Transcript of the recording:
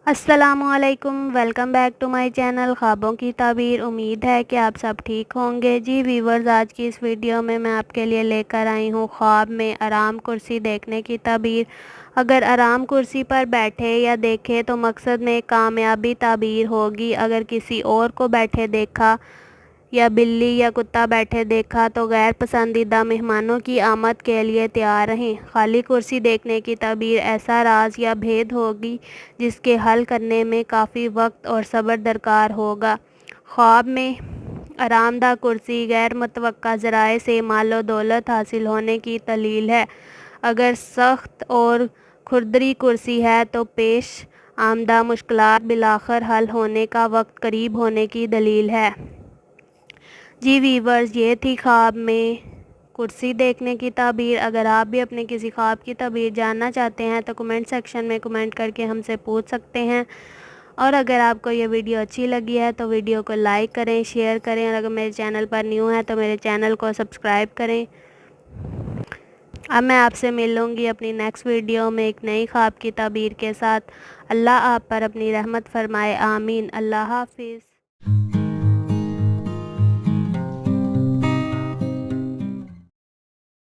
अस्सलामुअलैकुम, welcome back to my channel ख्वाबों की ताबीर। उम्मीद है कि आप सब ठीक होंगे। जी व्यूवर्स, आज की इस वीडियो में मैं आपके लिए लेकर आई हूँ ख्वाब में आराम कुर्सी देखने की ताबीर। अगर आराम कुर्सी पर बैठे या देखे तो मकसद में कामयाबी ताबीर होगी। अगर किसी और को बैठे देखा या बिल्ली या कुत्ता बैठे देखा तो गैर पसंदीदा मेहमानों की आमद के लिए तैयार रहें। खाली कुर्सी देखने की ताबीर ऐसा राज या भेद होगी जिसके हल करने में काफ़ी वक्त और सब्र दरकार होगा। ख्वाब में आरामदा कुर्सी गैर मुतवक्का ज़राए से मालो दौलत हासिल होने की दलील है। अगर सख्त और खुरदरी कुर्सी है तो पेश आमदा मुश्किलात बिलाखिर हल होने का वक्त करीब होने की दलील है। जी वीवर्स, ये थी ख्वाब में कुर्सी देखने की ताबीर। अगर आप भी अपने किसी ख्वाब की ताबीर जानना चाहते हैं तो कमेंट सेक्शन में कमेंट करके हमसे पूछ सकते हैं। और अगर आपको ये वीडियो अच्छी लगी है तो वीडियो को लाइक करें, शेयर करें, और अगर मेरे चैनल पर न्यू है तो मेरे चैनल को सब्सक्राइब करें। अब मैं आपसे मिलूँगी अपनी नेक्स्ट वीडियो में एक नई ख्वाब की ताबीर के साथ। अल्लाह आप पर अपनी रहमत फरमाए, आमीन। अल्लाह हाफिज़।